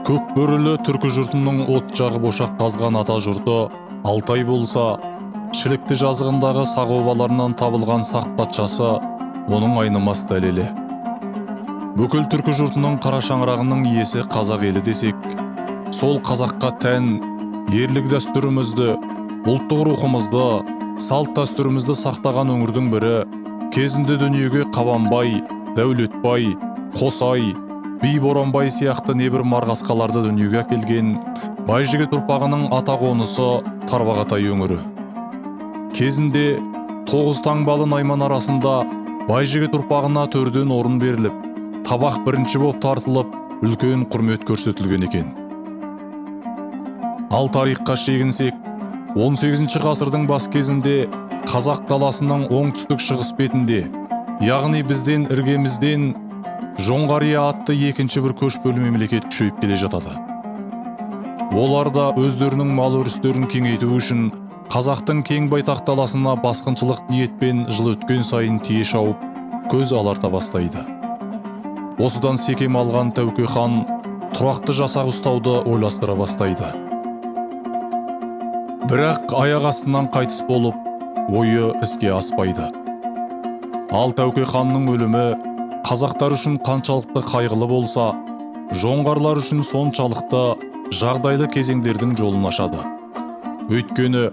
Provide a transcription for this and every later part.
Көкбөрілі түркі жұртының от жағып ошақ қазған ата жұрты Алтай болса, Шілікті жазығындағы сақ обаларынан табылған сақ патшасы оның айнымас дәлелі. Бүкіл түркі жұртының қара шаңырағының иесі қазақ елі десек, сол қазаққа тән ерлік дәстүрімізді, ұлттық рухымызды, салт дәстүрімізді сақтаған өңірдің бірі, кезінде дүниеге Қабанбай, Дәулетбай, Қосай, Би Боранбай сияқты небір марғасқаларды дүниеге әкелген Байжігіт ұрпағының ата қонысы Тарбағатай өңірі. Кезінде тоғыз таңбалы найман арасында Байжігіт ұрпағына төрден орын беріліп, табақ бірінші боп тартылып, үлкен құрмет көрсетілген екен. Ал тарихқа шегінсек, 18 ғасырдың бас кезінде қазақ даласының оңтүстік шығыс бетінде, яғни бізден іргемізден Жоңғария атты екінші бір көшпелі мемлекет күшейіп келе жатады. Олар да өздерінің мал өрістерін кеңейту үшін қазақтың кең байтақ даласына басқыншылық ниетпен жыл өткен сайын тие шауып, көз аларта бастайды. Осыдан секем алған Тәуке хан тұрақты жасақ ұстауды ойластыра бастайды. Бірақ аяқ астынан қайтыс болып, ойы іске аспайды. Ал Тәуке ханның өлімі қазақтар үшін қаншалықты қайғылы болса, жоңғарлар үшін соншалықты жағдайлы кезеңдердің жолын ашады. Өйткені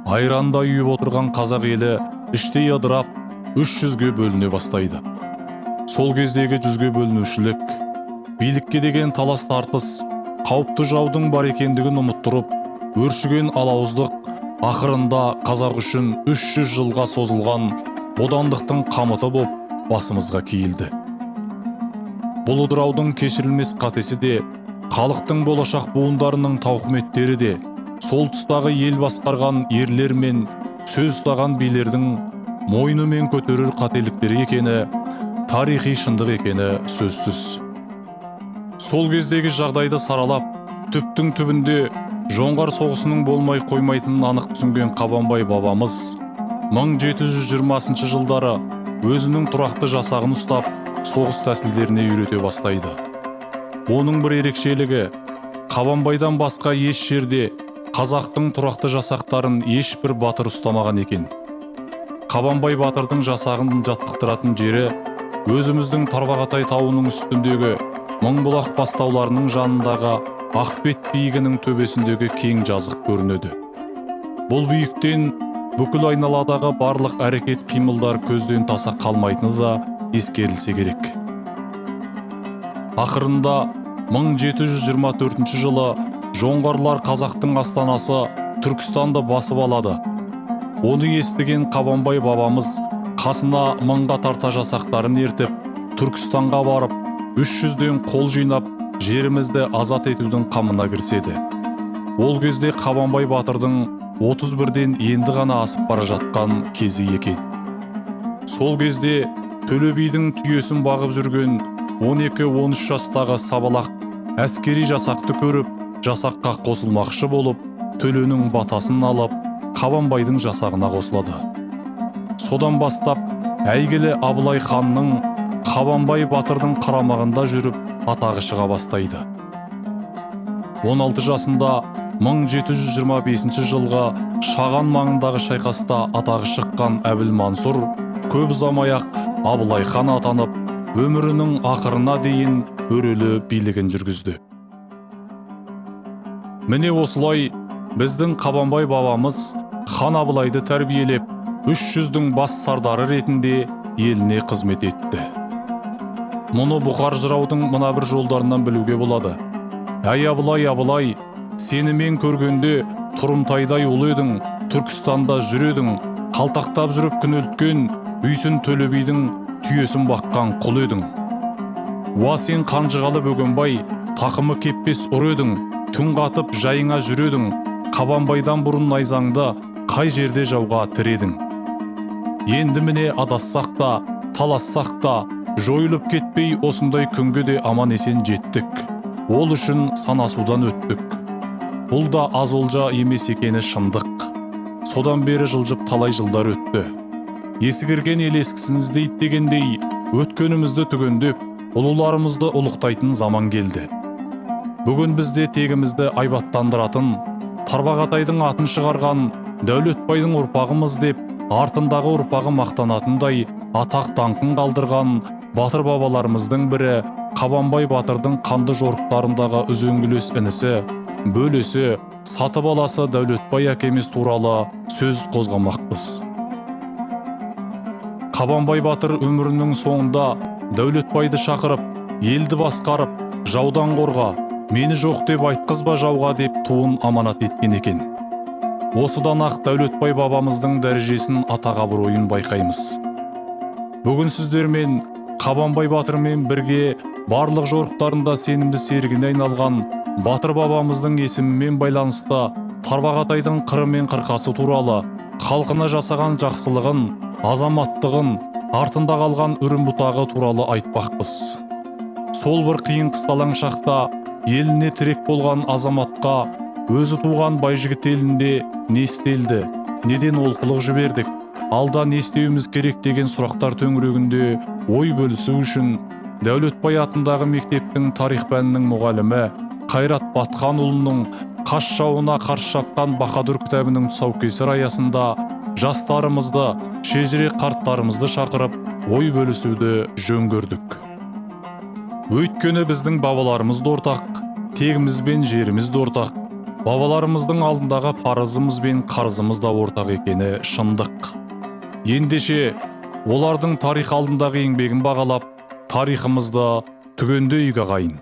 айранда үйіп отырған қазақ елі іштей ыдырап 300-ге бөліне бастайды. Сол кездегі 100-ге бөлінушілік, билікке деген талас тартыс, қауіпті жаудың бар екендігін ұмыттырып, өршіген алауыздық ақырында қазақ үшін 300 жылға созылған бодандықтың қамыты боп басымызға киілді. Бұл ыдыраудың кешірілмес қатесі де, халықтың болашақ буындарының тауқыметтері де, сол тұстағы ел басқарған ерлер мен сөз ұстаған билердің мойнымен көтерер қателіктері екені, тарихи шындық екені сөзсіз. Сол кездегі жағдайды саралап, түптің түбінде жоңғар соғысының болмай қоймайтынын анық түсінген Қабанбай бабамыз 1720 жылдары өзінің тұрақты жасағын ұстап, соғыс тәсілдеріне үйрете бастайды. Оның бір ерекшелігі, Қабанбайдан басқа еш жерде қазақтың тұрақты жасақтарын ешбір батыр ұстамаған екен. Қабанбай батырдың жасағын жаттықтыратын жері өзіміздің Тарбағатай тауының үстіндегі Мыңбұлақ бастауларының жанындағы Ақбет биігінің төбесіндегі кең жазық көрінеді. Бұл биіктен бүкіл айналадағы барлық әрекет қимылдар көзден таса қалмайтыны да ескерілсе керек. Ақырында 1724 жылы жоңғарлар қазақтың астанасы Түркістанды басып алады. Оны естіген Қабанбай бабамыз қасына 1000-ға тарта жасақтарын ертіп, Түркістанға барып, 300-ден қол жинап, жерімізді азат етудің қамына кіріседі. Ол кезде Қабанбай батырдың 31-ден енді ғана асып бара жатқан кезі екен. Сол кезде Төле бидің түйесін бағып жүрген 12-13 жастағы сабалақ әскери жасақты көріп, жасаққа қосылмақшы болып, Төленің батасын алып, Қабанбайдың жасағына қосылады. Содан бастап, әйгілі Абылай ханның Қабанбай батырдың қарамағында жүріп, атағы шыға бастайды. 16 жасында 1725 жылғы Шаған маңындағы шайқаста атағы шыққан Әбілмансұр көп ұзамай-ақ Абылай хан атанып, өмірінің ақырына дейін өрелі билігін жүргізді. Міне осылай біздің Қабанбай бабамыз хан Абылайды тәрбиелеп, 300-дің бас сардары ретінде еліне қызмет етті. Мұны Бұқар жыраудың мына бір жолдарынан білуге болады. Әй Абылай, Абылай, сені мен көргенде Тұрымтайдай ұлы едің, Түркістанда жүредің, қалтақтап жүріп күн өткен, үйсін Төле бидің түйесін баққан құл едің. Уа сен Қанжығалы Бөгенбай, тақымы кеппес ұр едің, түн қатып жайыңа жүредің, Қабанбайдан бұрын найзаңды қай жерде жауға тіредің. Енді міне адассақ та, талассақ та, жойылып кетпей осындай күнге де аман есен жеттік. Ол үшін санасудан өттік. Бұл да аз олжа емес екені шындық. Содан бері жылжып талай жылдар өтті. Ескірген ел ескісін іздейді дегендей, өткенімізді түгендеп, ұлыларымызды ұлықтайтын заман келді. Бүгін бізде тегімізді айбаттандыратын, Тарбағатайдың атын шығарған Дәулетбайдың ұрпағымыз деп, артындағы ұрпағы мақтанатындай атақ даңқын қалдырған батыр бабаларымыздың бірі Қабанбай батырдың қанды жорықтарындағы үзеңгілес інісі, бөлесі, саты баласы Дәулетбай әкеміз туралы сөз қозғамақпыз. Қабанбай батыр өмірінің соңында Дәулетбайды шақырып, елді басқарып, жаудан қорға, мені жоқ деп айтқызба жауға деп туын аманат еткен екен. Осыдан ақ Дәулетбай бабамыздың дәрежесін, атақ абыройын байқаймыз. Бүгін сіздермен Қабанбай батырмен бірге барлық жорықтарында сенімді серігіне айналған батыр бабамыздың есімімен байланысты Тарбағатайдың қыры мен қырқасы туралы, халқына жасаған жақсылығын, азаматтығын, артында қалған үрім бұтағы туралы айтпақпыз. Сол бір қиын қысталаң шақта еліне тірек болған азаматқа өзі туған Байжігіт елінде не істелді, неден олқылық жібердік, алда не істеуіміз керек деген сұрақтар төңірегінде ой бөлісу үшін Дәулетбай атындағы мектептің тарих пәнінің мұғалімі Қайрат Батқанұлының «Қас жауына қарсы шапқан Баһадүр» кітабының тұсаукесер аясында жастарымызды, шежіре қарттарымызды шақырып, ой бөлісуді жөн көрдік. Өйткені біздің бабаларымыз да ортақ, тегіміз бен жеріміз де ортақ, бабаларымыздың алдындағы парызымыз бен қарызымыз да ортақ екені шындық. Ендеше олардың тарих алдындағы еңбегін бағалап, тарихымызды түгенде игі ағайын.